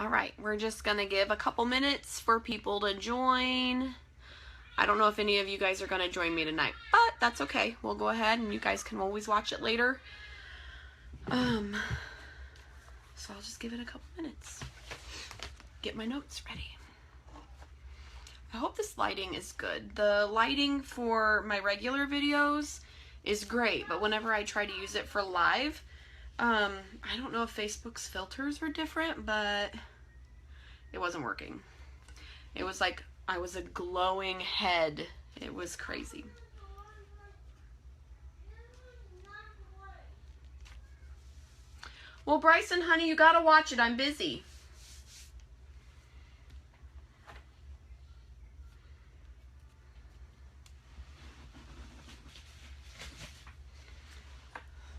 All right, we're just going to give a couple minutes for people to join. I don't know if any of you guys are going to join me tonight, but that's okay. We'll go ahead and you guys can always watch it later. So I'll just give it a couple minutes. Get my notes ready. I hope this lighting is good. The lighting for my regular videos is great, but whenever I try to use it for live, I don't know if Facebook's filters were different, but it wasn't working. It was like I was a glowing head. It was crazy. Well, Bryson, honey, you gotta watch it. I'm busy.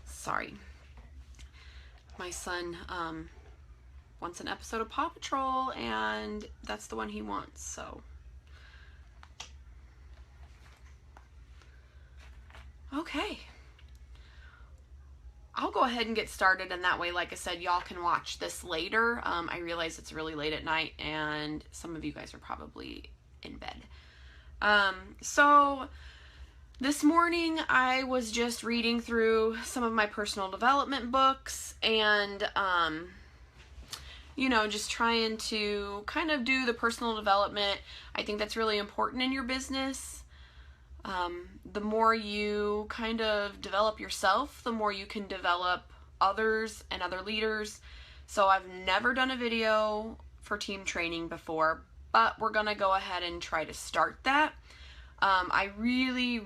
Sorry. My son wants an episode of Paw Patrol, and that's the one he wants, so. Okay. I'll go ahead and get started, and that way, like I said, y'all can watch this later. I realize it's really late at night, and some of you guys are probably in bed. So this morning, I was just reading through some of my personal development books, and, you know, just trying to kind of do the personal development. I think that's really important in your business. The more you kind of develop yourself, the more you can develop others and other leaders. So I've never done a video for team training before, but we're going to go ahead and try to start that. I really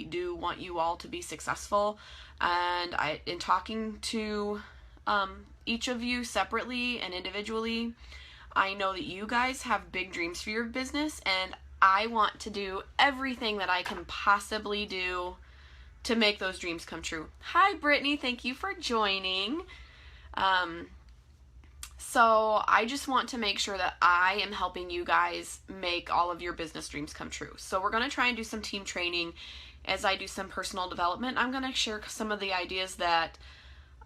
do want you all to be successful. And in talking to each of you separately and individually, I know that you guys have big dreams for your business, and I want to do everything that I can possibly do to make those dreams come true. Hi, Brittany. Thank you for joining. So I just want to make sure that I am helping you guys make all of your business dreams come true. So we're going to try and do some team training as I do some personal development. I'm going to share some of the ideas that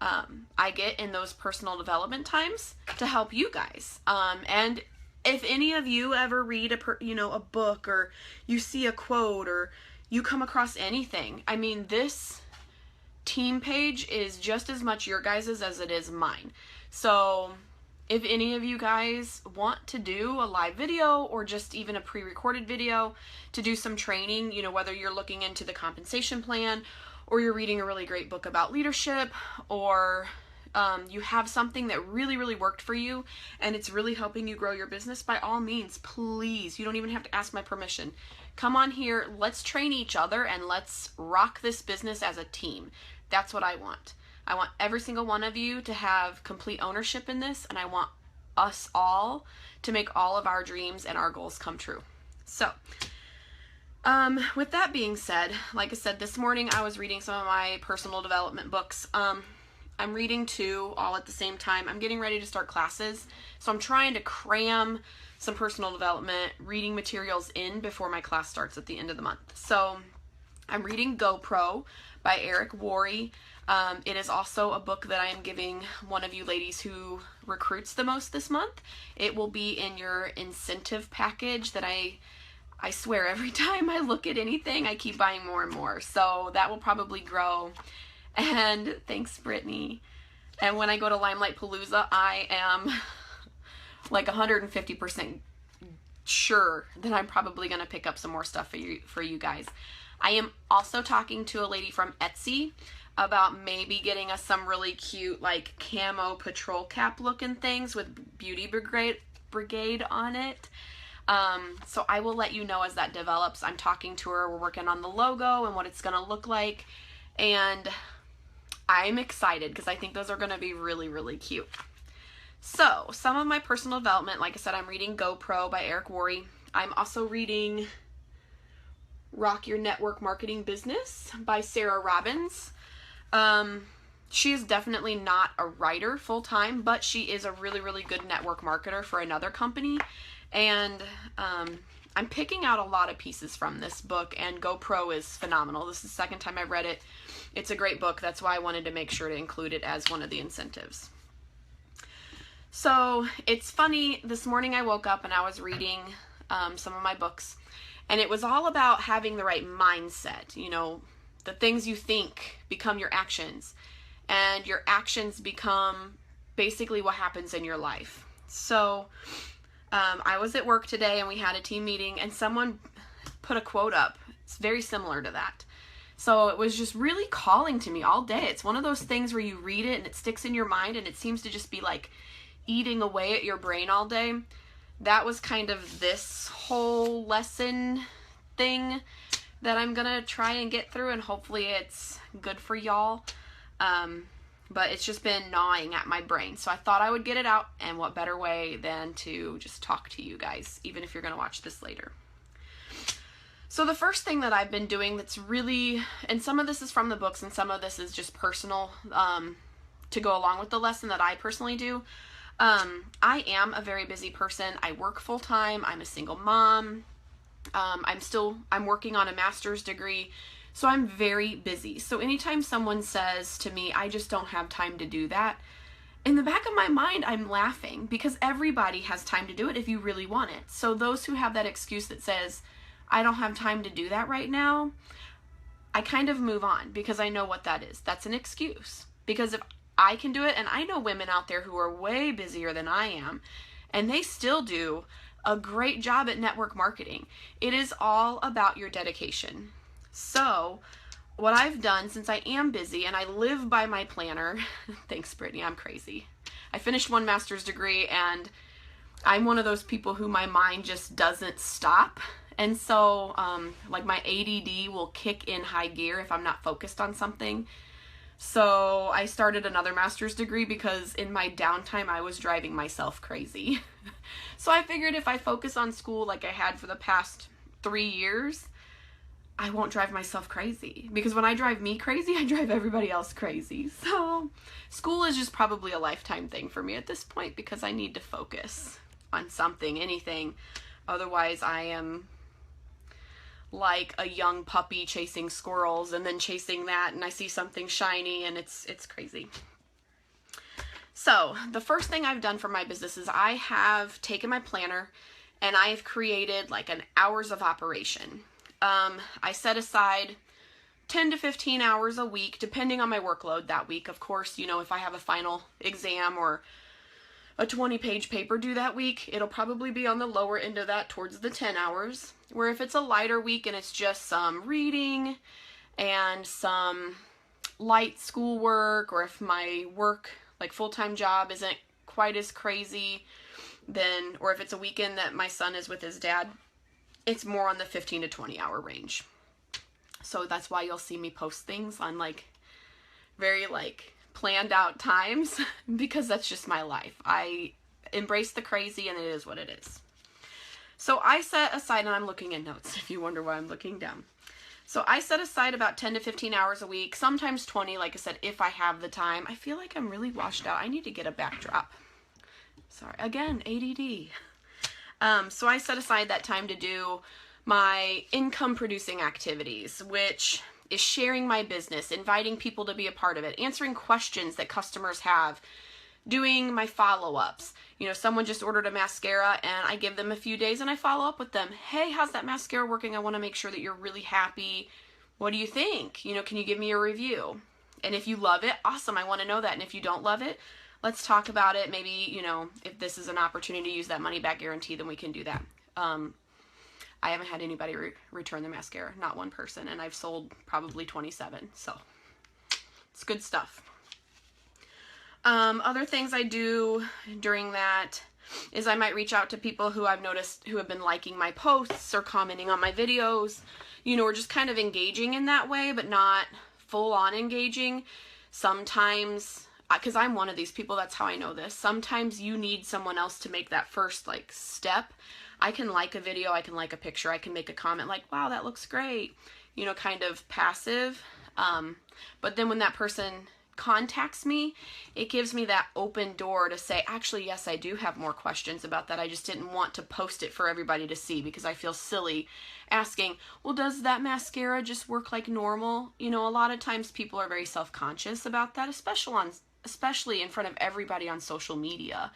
I get in those personal development times to help you guys. And if any of you ever read a book, or you see a quote, or you come across anything, I mean, this team page is just as much your guys's as it is mine. So if any of you guys want to do a live video or just even a pre-recorded video to do some training, you know, whether you're looking into the compensation plan, or you're reading a really great book about leadership, or you have something that really worked for you and it's really helping you grow your business, by all means, please, you don't even have to ask my permission. Come on here, let's train each other, and let's rock this business as a team. That's what I want. I want every single one of you to have complete ownership in this, and I want us all to make all of our dreams and our goals come true. So, with that being said, like I said, this morning I was reading some of my personal development books. I'm reading two all at the same time. I'm getting ready to start classes, so I'm trying to cram some personal development reading materials in before my class starts at the end of the month. So I'm reading GoPro by Eric Worre. It is also a book that I am giving one of you ladies who recruits the most this month. It will be in your incentive package that I swear every time I look at anything, I keep buying more and more. So that will probably grow. And thanks, Brittany. And when I go to Limelight Palooza, I am like 150% sure that I'm probably going to pick up some more stuff for you guys. I am also talking to a lady from Etsy about maybe getting us some really cute, like, camo patrol cap looking things with Beauty Brigade on it. So I will let you know as that develops. I'm talking to her. We're working on the logo and what it's going to look like. And I'm excited because I think those are going to be really cute. So, some of my personal development, like I said, I'm reading GoPro by Eric Worre. I'm also reading Rock Your Network Marketing Business by Sarah Robbins. She is definitely not a writer full-time, but she is a really good network marketer for another company. And I'm picking out a lot of pieces from this book, and GoPro is phenomenal. This is the second time I've read it. It's a great book. That's why I wanted to make sure to include it as one of the incentives. So it's funny, this morning I woke up and I was reading some of my books, and it was all about having the right mindset. You know, the things you think become your actions, and your actions become basically what happens in your life. So I was at work today and we had a team meeting, and someone put a quote up. It's very similar to that. So it was just really calling to me all day. It's one of those things where you read it and it sticks in your mind, and it seems to just be like eating away at your brain all day. That was kind of this whole lesson thing that I'm gonna try and get through, and hopefully it's good for y'all. But it's just been gnawing at my brain, so I thought I would get it out, and what better way than to just talk to you guys, even if you're gonna watch this later. So the first thing that I've been doing that's really, and some of this is from the books and some of this is just personal, to go along with the lesson that I personally do. I am a very busy person. I work full time. I'm a single mom. I'm working on a master's degree. So I'm very busy. So anytime someone says to me, I just don't have time to do that, in the back of my mind, I'm laughing, because everybody has time to do it if you really want it. So those who have that excuse that says, I don't have time to do that right now, I kind of move on, because I know what that is. That's an excuse. Because if I can do it, and I know women out there who are way busier than I am, and they still do a great job at network marketing. It is all about your dedication. So what I've done, since I am busy and I live by my planner, thanks Brittany, I'm crazy. I finished one master's degree, and I'm one of those people who my mind just doesn't stop. And so like my ADD will kick in high gear if I'm not focused on something. So I started another master's degree because in my downtime I was driving myself crazy. So I figured if I focus on school like I had for the past 3 years, I won't drive myself crazy. Because when I drive me crazy, I drive everybody else crazy. So school is just probably a lifetime thing for me at this point, because I need to focus on something, anything. Otherwise I am like a young puppy chasing squirrels and then chasing that, and I see something shiny, and it's crazy. So the first thing I've done for my business is I have taken my planner and I have created like an hours of operation. I set aside 10 to 15 hours a week, depending on my workload that week. Of course, you know, if I have a final exam or a 20-page paper due that week, it'll probably be on the lower end of that, towards the 10 hours. Where if it's a lighter week and it's just some reading and some light schoolwork, or if my work, like full-time job, isn't quite as crazy, then, or if it's a weekend that my son is with his dad, it's more on the 15 to 20 hour range. So that's why you'll see me post things on like very like planned out times, because that's just my life. I embrace the crazy, and it is what it is. So I set aside, and I'm looking at notes if you wonder why I'm looking down. So I set aside about 10 to 15 hours a week, sometimes 20, like I said, if I have the time. I feel like I'm really washed out. I need to get a backdrop. Sorry, again, ADD. So I set aside that time to do my income producing activities, which is sharing my business, inviting people to be a part of it, answering questions that customers have, doing my follow-ups. You know, someone just ordered a mascara and I give them a few days and I follow up with them. Hey, how's that mascara working? I want to make sure that you're really happy. What do you think? You know, can you give me a review? And if you love it, awesome, I want to know that. And if you don't love it, let's talk about it. Maybe, you know, if this is an opportunity to use that money back guarantee, then we can do that. I haven't had anybody return the mascara, not one person, and I've sold probably 27, so it's good stuff. Other things I do during that is I might reach out to people who I've noticed who have been liking my posts or commenting on my videos, you know, or just kind of engaging in that way, but not full on engaging. Sometimes, because I'm one of these people, that's how I know this, sometimes you need someone else to make that first like step. I can like a video, I can like a picture, I can make a comment like, wow, that looks great, you know, kind of passive. But then when that person contacts me, it gives me that open door to say, actually, yes, I do have more questions about that. I just didn't want to post it for everybody to see because I feel silly asking, well, does that mascara just work like normal? You know, a lot of times people are very self-conscious about that, especially in front of everybody on social media.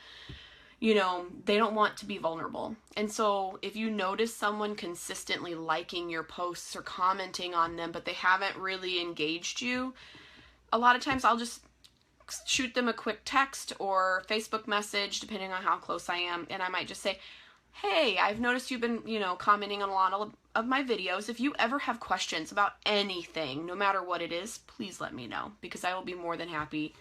You know, they don't want to be vulnerable. And so if you notice someone consistently liking your posts or commenting on them, but they haven't really engaged you, a lot of times I'll just shoot them a quick text or Facebook message, depending on how close I am. And I might just say, hey, I've noticed you've been, commenting on a lot of my videos. If you ever have questions about anything, no matter what it is, please let me know, because I will be more than happy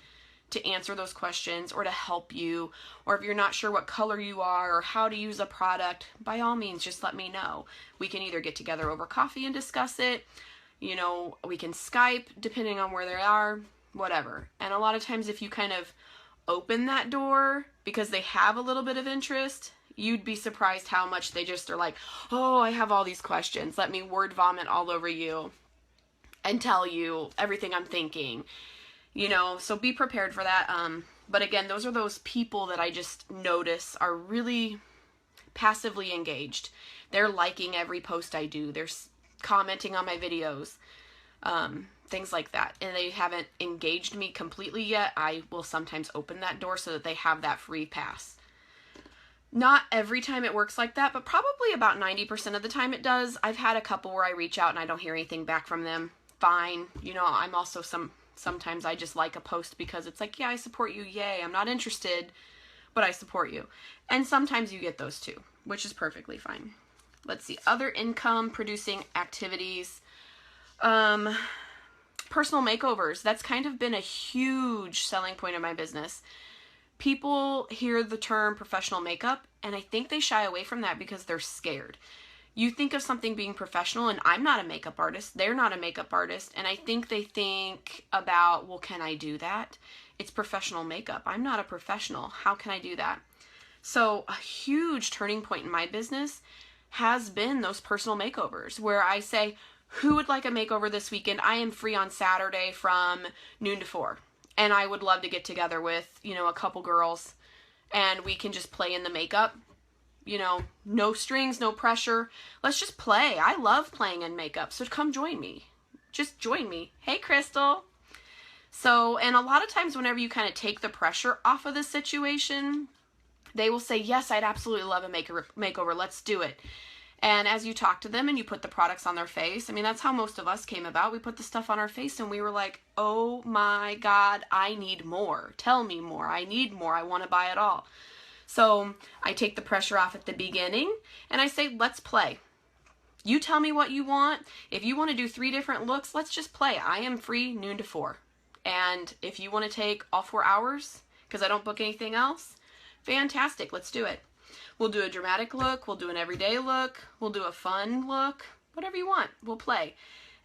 to answer those questions or to help you. Or if you're not sure what color you are or how to use a product, by all means, just let me know. We can either get together over coffee and discuss it. We can Skype, depending on where they are, whatever. And a lot of times if you kind of open that door because they have a little bit of interest, you'd be surprised how much they just are like, oh, I have all these questions. Let me word vomit all over you and tell you everything I'm thinking. So be prepared for that. But again, those are those people that I just notice are really passively engaged. They're liking every post I do. They're commenting on my videos, things like that. And they haven't engaged me completely yet. I will sometimes open that door so that they have that free pass. Not every time it works like that, but probably about 90% of the time it does. I've had a couple where I reach out and I don't hear anything back from them. Fine. I'm also sometimes I just like a post because it's like, yeah, I support you. Yay. I'm not interested, but I support you. And sometimes you get those too, which is perfectly fine. Let's see. Other income producing activities. Personal makeovers. That's kind of been a huge selling point of my business. People hear the term professional makeup and I think they shy away from that because they're scared. You think of something being professional, and I'm not a makeup artist. They're not a makeup artist. And I think they think about, well, can I do that? It's professional makeup. I'm not a professional. How can I do that? So a huge turning point in my business has been those personal makeovers where I say, who would like a makeover this weekend? I am free on Saturday from noon to 4. And I would love to get together with, a couple girls and we can just play in the makeup. No strings, no pressure. Let's just play. I love playing in makeup. So come join me. Just join me. Hey, Crystal. So, and a lot of times whenever you kind of take the pressure off of the situation, they will say, yes, I'd absolutely love a makeover. Let's do it. And as you talk to them and you put the products on their face, that's how most of us came about. We put the stuff on our face and we were like, oh my God, I need more. Tell me more. I need more. I want to buy it all. So I take the pressure off at the beginning and I say, let's play. You tell me what you want. If you want to do 3 different looks, let's just play. I am free noon to 4. And if you want to take all 4 hours, because I don't book anything else, fantastic. Let's do it. We'll do a dramatic look. We'll do an everyday look. We'll do a fun look. Whatever you want, we'll play.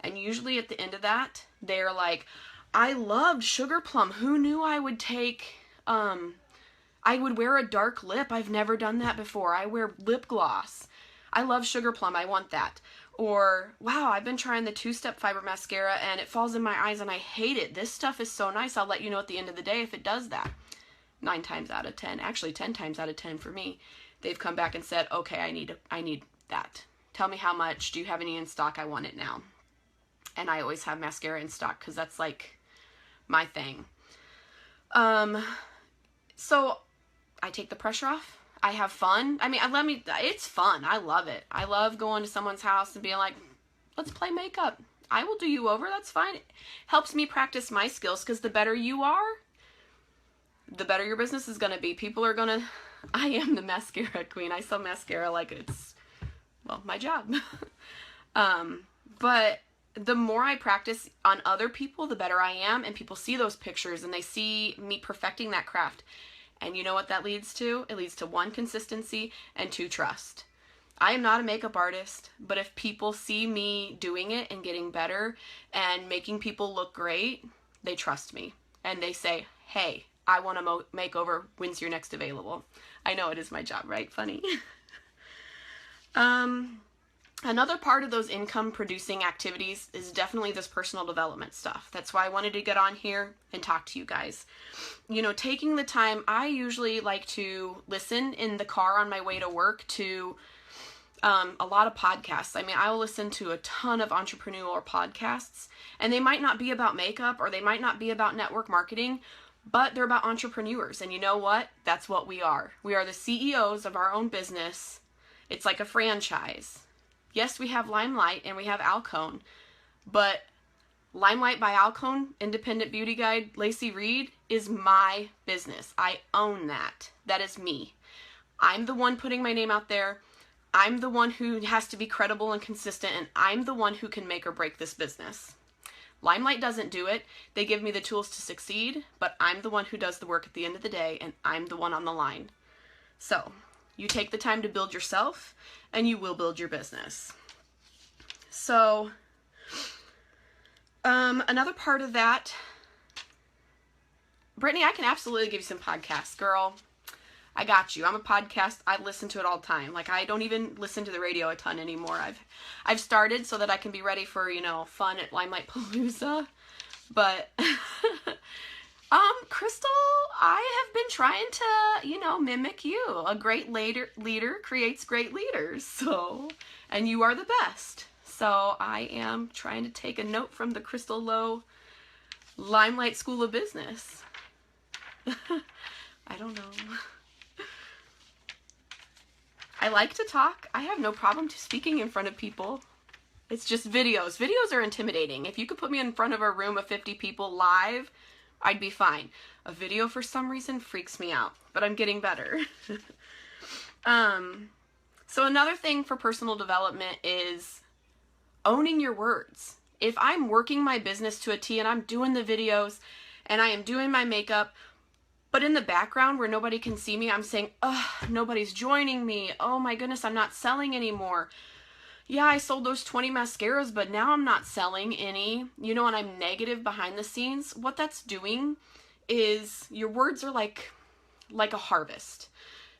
And usually at the end of that, they're like, I loved Sugar Plum. Who knew I would take, I would wear a dark lip. I've never done that before. I wear lip gloss. I love Sugar Plum. I want that. Or, wow, I've been trying the 2-step fiber mascara and it falls in my eyes and I hate it. This stuff is so nice. I'll let you know at the end of the day if it does that. 9 times out of 10, actually 10 times out of 10 for me, they've come back and said, okay, I need that. Tell me how much. Do you have any in stock? I want it now. And I always have mascara in stock because that's like my thing. So I take the pressure off. I have fun. It's fun. I love it. I love going to someone's house and being like, let's play makeup. I will do you over. That's fine. It helps me practice my skills because the better you are, the better your business is going to be. People are going to, I am the mascara queen. I sell mascara like it's, my job. But the more I practice on other people, the better I am. And people see those pictures and they see me perfecting that craft. And you know what that leads to? It leads to 1, consistency, and 2, trust. I am not a makeup artist, but if people see me doing it and getting better and making people look great, they trust me. And they say, hey, I want a makeover. When's your next available? I know it is my job, right? Funny. Another part of those income producing activities is definitely this personal development stuff. That's why I wanted to get on here and talk to you guys. Taking the time, I usually like to listen in the car on my way to work to a lot of podcasts. I will listen to a ton of entrepreneurial podcasts, and they might not be about makeup or they might not be about network marketing, but they're about entrepreneurs. And you know what? That's what we are. We are the CEOs of our own business. It's like a franchise. Yes, we have Limelight and we have Alcone, but Limelight by Alcone, Independent Beauty Guide, Lacey Reed, is my business. I own that. That is me. I'm the one putting my name out there. I'm the one who has to be credible and consistent, and I'm the one who can make or break this business. Limelight doesn't do it. They give me the tools to succeed, but I'm the one who does the work at the end of the day, and I'm the one on the line. So, you take the time to build yourself, and you will build your business. So, another part of that, Brittany, I can absolutely give you some podcasts, girl. I got you. I'm a podcast. I listen to it all the time. Like, I don't even listen to the radio a ton anymore. I've started so that I can be ready for, fun at Limelight Palooza. But, Crystal, I have been trying to, mimic you. A great leader creates great leaders. So, and you are the best. So I am trying to take a note from the Crystal Lowe Limelight School of Business. I don't know. I like to talk. I have no problem speaking in front of people. It's just videos. Videos are intimidating. If you could put me in front of a room of 50 people live, I'd be fine. A video for some reason freaks me out, but I'm getting better. So another thing for personal development is owning your words. If I'm working my business to a T and I'm doing the videos and I am doing my makeup, but in the background where nobody can see me, I'm saying, ugh, nobody's joining me. Oh my goodness, I'm not selling anymore. Yeah, I sold those 20 mascaras, but now I'm not selling any. And I'm negative behind the scenes. What that's doing is your words are like a harvest.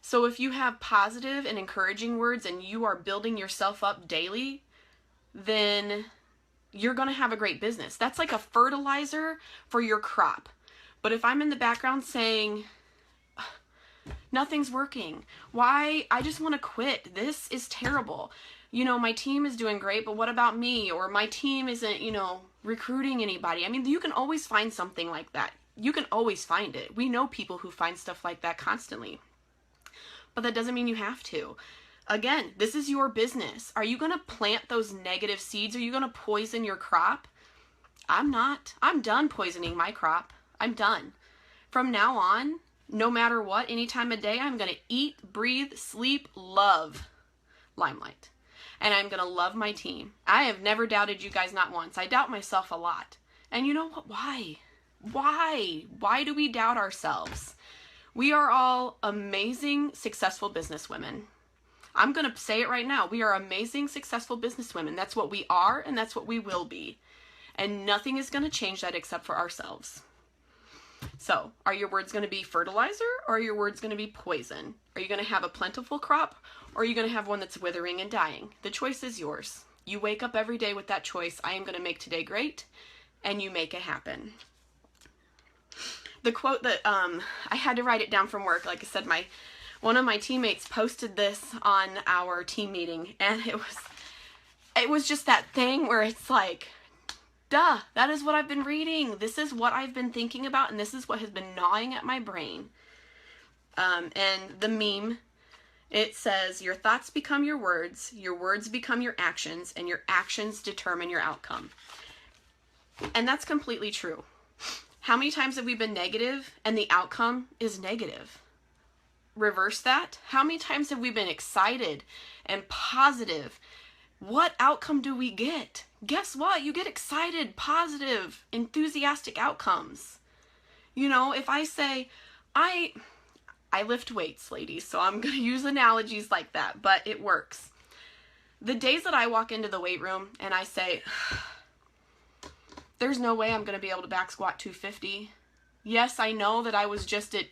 So if you have positive and encouraging words and you are building yourself up daily, then you're going to have a great business. That's like a fertilizer for your crop. But if I'm in the background saying, nothing's working, why, I just want to quit, this is terrible. My team is doing great, but what about me? Or my team isn't, recruiting anybody. I mean, you can always find something like that. You can always find it. We know people who find stuff like that constantly. But that doesn't mean you have to. Again, this is your business. Are you going to plant those negative seeds? Are you going to poison your crop? I'm not. I'm done poisoning my crop. I'm done. From now on, no matter what, any time of day, I'm going to eat, breathe, sleep, love Limelight. And I'm going to love my team. I have never doubted you guys, not once. I doubt myself a lot. And you know what? Why? Why do we doubt ourselves? We are all amazing, successful businesswomen. I'm going to say it right now. We are amazing, successful businesswomen. That's what we are, and that's what we will be. And nothing is going to change that except for ourselves. So, are your words going to be fertilizer, or are your words going to be poison? Are you going to have a plentiful crop, or are you going to have one that's withering and dying? The choice is yours. You wake up every day with that choice. I am going to make today great, and you make it happen. The quote that I had to write it down from work. Like I said, one of my teammates posted this on our team meeting, and it was just that thing where it's like, duh, that is what I've been reading. This is what I've been thinking about, and this is what has been gnawing at my brain. And the meme, it says, your thoughts become your words become your actions, and your actions determine your outcome. And that's completely true. How many times have we been negative, and the outcome is negative? Reverse that. How many times have we been excited and positive? What outcome do we get? Guess what? You get excited, positive, enthusiastic outcomes. If I say, I lift weights, ladies, so I'm going to use analogies like that, but it works. The days that I walk into the weight room and I say, there's no way I'm going to be able to back squat 250. Yes, I know that I was just at,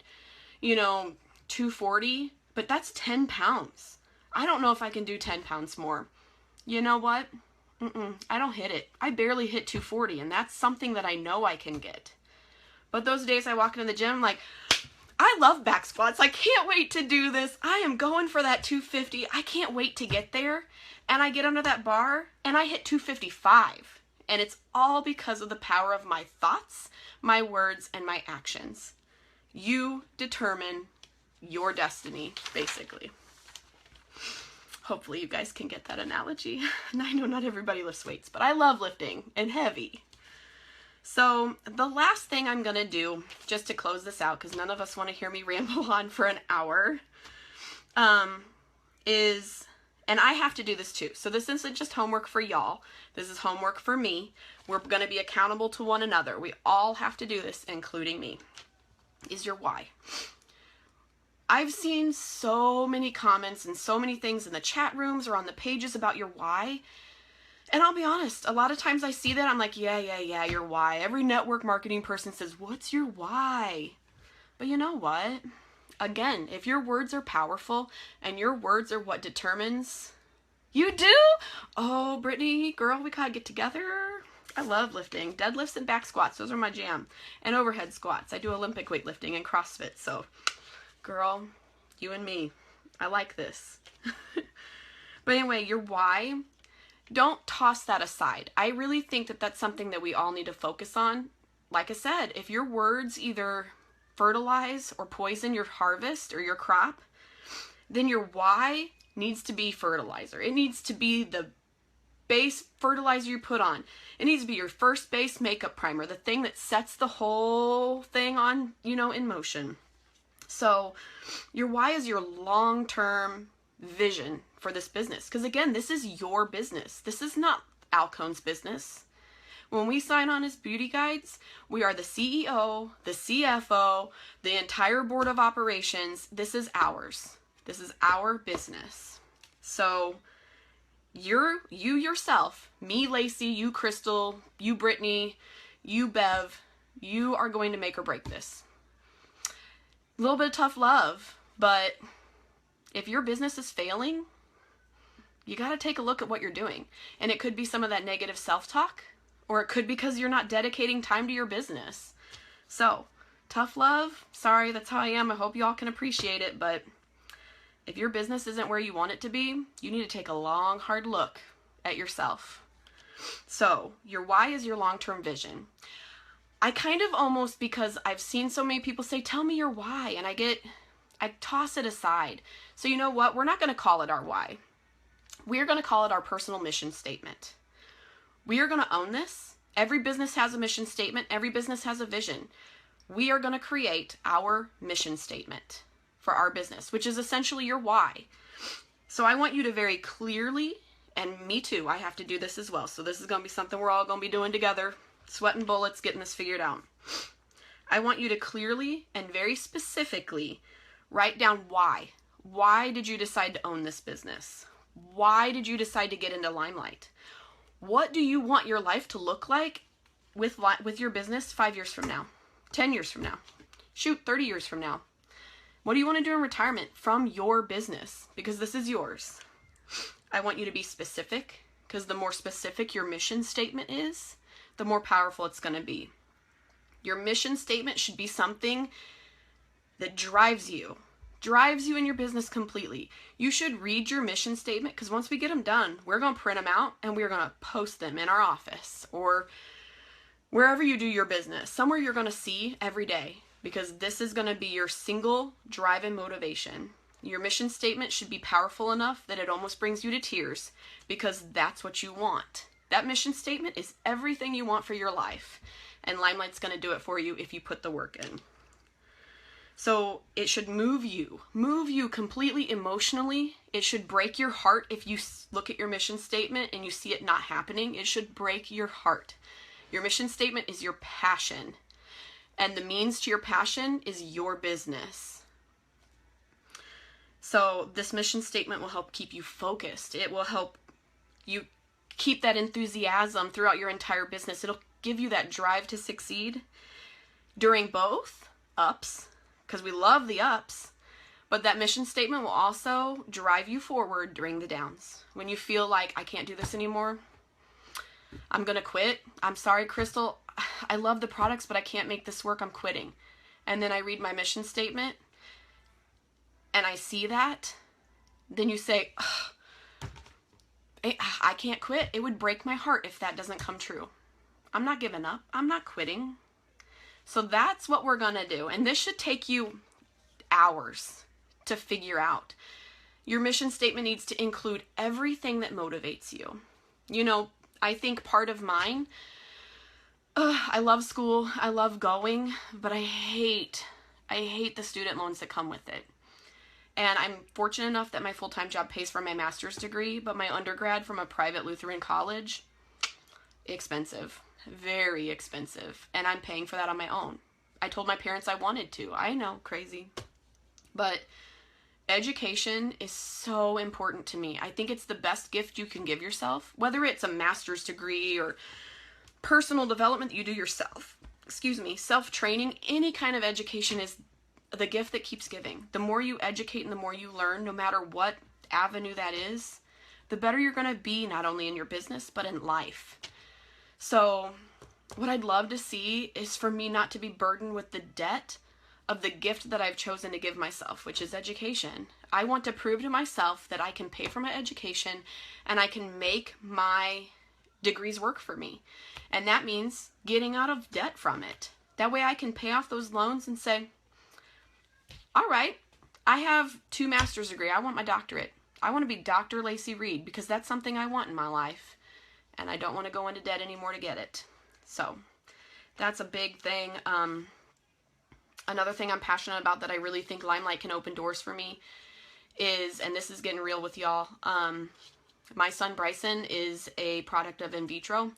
240, but that's 10 pounds. I don't know if I can do 10 pounds more. You know what? I don't hit it. I barely hit 240, and that's something that I know I can get. But those days I walk into the gym, like, I love back squats. I can't wait to do this. I am going for that 250. I can't wait to get there. And I get under that bar, and I hit 255. And it's all because of the power of my thoughts, my words, and my actions. You determine your destiny, basically. Hopefully you guys can get that analogy. And I know not everybody lifts weights, but I love lifting and heavy. So the last thing I'm going to do, just to close this out, because none of us want to hear me ramble on for an hour, is, and I have to do this too. So this isn't just homework for y'all. This is homework for me. We're going to be accountable to one another. We all have to do this, including me. Is your why. I've seen so many comments and so many things in the chat rooms or on the pages about your why. And I'll be honest, a lot of times I see that, I'm like, yeah, your why. Every network marketing person says, what's your why? But you know what? Again, if your words are powerful and your words are what determines, you do? Oh, Brittany, girl, we gotta get together. I love lifting. Deadlifts and back squats, those are my jam. And overhead squats. I do Olympic weightlifting and CrossFit, so girl, you and me, I like this. But anyway, your why, don't toss that aside. I really think that that's something that we all need to focus on. Like I said, if your words either fertilize or poison your harvest or your crop, then your why needs to be fertilizer. It needs to be the base fertilizer you put on. It needs to be your first base makeup primer, the thing that sets the whole thing on, in motion. So your why is your long-term vision for this business. Because again, this is your business. This is not Alcone's business. When we sign on as beauty guides, we are the CEO, the CFO, the entire board of operations. This is ours. This is our business. So you yourself, me, Lacey, you, Crystal, you, Brittany, you, Bev, you are going to make or break this. A little bit of tough love, but if your business is failing, you got to take a look at what you're doing. And it could be some of that negative self-talk, or it could be because you're not dedicating time to your business. So, tough love. Sorry, that's how I am. I hope y'all can appreciate it, but if your business isn't where you want it to be, you need to take a long, hard look at yourself. So, your why is your long-term vision. I kind of almost, because I've seen so many people say, tell me your why, and I toss it aside. So you know what? We're not going to call it our why. We're going to call it our personal mission statement. We are going to own this. Every business has a mission statement. Every business has a vision. We are going to create our mission statement for our business, which is essentially your why. So I want you to very clearly, and me too, I have to do this as well. So this is going to be something we're all going to be doing together. Sweating bullets, getting this figured out. I want you to clearly and very specifically write down why. Why did you decide to own this business? Why did you decide to get into Limelight? What do you want your life to look like with your business 5 years from now? 10 years from now? Shoot, 30 years from now? What do you want to do in retirement from your business? Because this is yours. I want you to be specific, because the more specific your mission statement is, the more powerful it's going to be. Your mission statement should be something that drives you in your business completely. You should read your mission statement, because once we get them done, we're going to print them out and we're going to post them in our office or wherever you do your business, somewhere you're going to see every day, because this is going to be your single drive and motivation. Your mission statement should be powerful enough that it almost brings you to tears, because that's what you want. That mission statement is everything you want for your life, and Limelight's going to do it for you if you put the work in. So it should move you completely emotionally. It should break your heart if you look at your mission statement and you see it not happening. It should break your heart. Your mission statement is your passion, and the means to your passion is your business. So this mission statement will help keep you focused. It will help you keep that enthusiasm throughout your entire business. It'll give you that drive to succeed during both ups, because we love the ups, but that mission statement will also drive you forward during the downs. When you feel like, I can't do this anymore, I'm going to quit. I'm sorry, Crystal, I love the products, but I can't make this work. I'm quitting. And then I read my mission statement and I see that, then you say, I can't quit. It would break my heart if that doesn't come true. I'm not giving up. I'm not quitting. So that's what we're going to do. And this should take you hours to figure out. Your mission statement needs to include everything that motivates you. You know, I think part of mine, I love school, I love going, but I hate the student loans that come with it. And I'm fortunate enough that my full-time job pays for my master's degree, but my undergrad from a private Lutheran college, expensive, very expensive. And I'm paying for that on my own. I told my parents I wanted to. I know, crazy. But education is so important to me. I think it's the best gift you can give yourself, whether it's a master's degree or personal development that you do yourself. Self-training, any kind of education is the gift that keeps giving. The more you educate and the more you learn, no matter what avenue that is, the better you're going to be, not only in your business, but in life. So what I'd love to see is for me not to be burdened with the debt of the gift that I've chosen to give myself, which is education. I want to prove to myself that I can pay for my education and I can make my degrees work for me. And that means getting out of debt from it. That way I can pay off those loans and say, all right, I have 2 master's degrees. I want my doctorate. I want to be Dr. Lacey Reed because that's something I want in my life. And I don't want to go into debt anymore to get it. So that's a big thing. Another thing I'm passionate about that I really think Limelight can open doors for me is, and this is getting real with y'all, my son Bryson is a product of in vitro.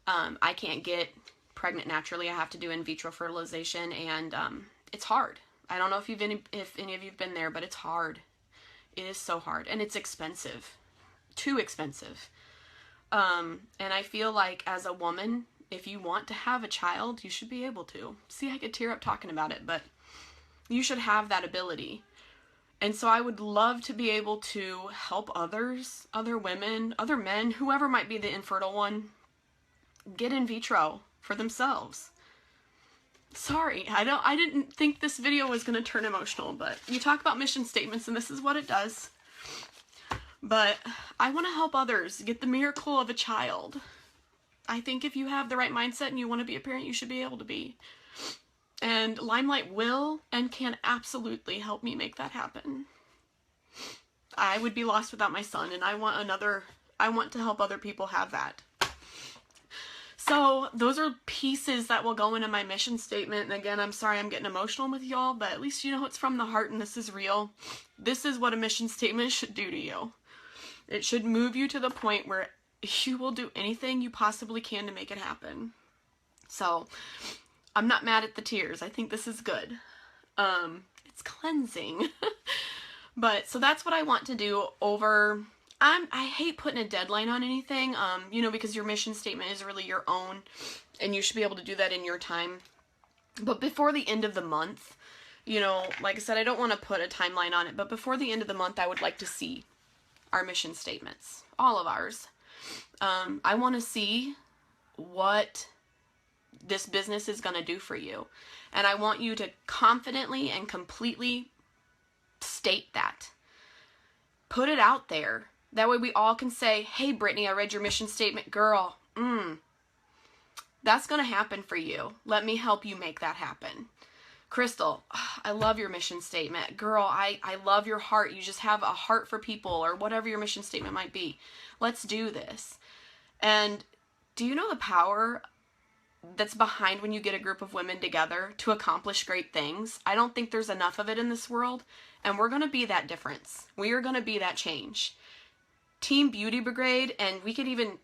I can't get pregnant naturally. I have to do in vitro fertilization, and it's hard. I don't know if any of you've been there, but it's hard. It is so hard, and it's expensive. Too expensive. And I feel like as a woman, if you want to have a child, you should be able to. See, I could tear up talking about it, but you should have that ability. And so I would love to be able to help others, other women, other men, whoever might be the infertile one, get in vitro for themselves. Sorry, I didn't think this video was going to turn emotional, but you talk about mission statements and this is what it does. But I want to help others get the miracle of a child. I think if you have the right mindset and you want to be a parent, you should be able to be. And Limelight will and can absolutely help me make that happen. I would be lost without my son, and I want to help other people have that. So those are pieces that will go into my mission statement. And again, I'm sorry I'm getting emotional with y'all, but at least you know it's from the heart and this is real. This is what a mission statement should do to you. It should move you to the point where you will do anything you possibly can to make it happen. So I'm not mad at the tears. I think this is good. It's cleansing. But so that's what I want to do over. I hate putting a deadline on anything, because your mission statement is really your own and you should be able to do that in your time. But before the end of the month, like I said, I don't want to put a timeline on it, but before the end of the month, I would like to see our mission statements, all of ours. I want to see what this business is going to do for you. And I want you to confidently and completely state that. Put it out there. That way we all can say, hey, Brittany, I read your mission statement. Girl, that's going to happen for you. Let me help you make that happen. Crystal, I love your mission statement. Girl, I love your heart. You just have a heart for people, or whatever your mission statement might be. Let's do this. And do you know the power that's behind when you get a group of women together to accomplish great things? I don't think there's enough of it in this world, and we're going to be that difference. We are going to be that change. Team Beauty Brigade, and we could even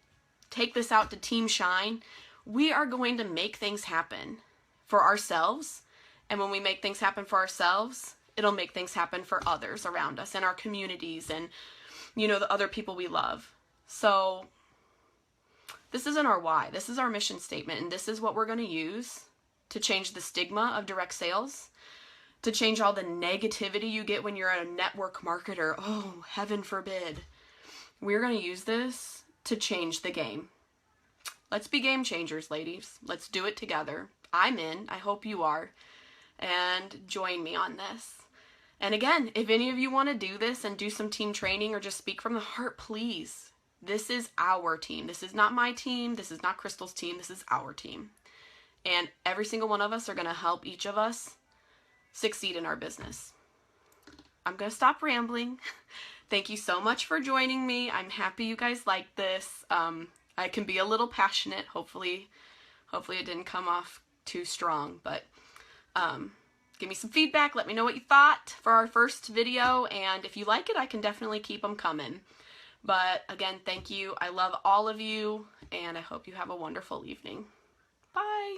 take this out to Team Shine. We are going to make things happen for ourselves. And when we make things happen for ourselves, it'll make things happen for others around us and our communities and, the other people we love. So this isn't our why. This is our mission statement. And this is what we're going to use to change the stigma of direct sales, to change all the negativity you get when you're a network marketer. Oh, heaven forbid. We're going to use this to change the game. Let's be game changers, ladies. Let's do it together. I'm in. I hope you are. And join me on this. And again, if any of you want to do this and do some team training or just speak from the heart, please. This is our team. This is not my team. This is not Crystal's team. This is our team. and every single one of us are going to help each of us succeed in our business. I'm going to stop rambling. Thank you so much for joining me. I'm happy you guys like this. I can be a little passionate. Hopefully it didn't come off too strong, but give me some feedback. Let me know what you thought for our first video, and if you like it, I can definitely keep them coming. But again, thank you. I love all of you, and I hope you have a wonderful evening. Bye.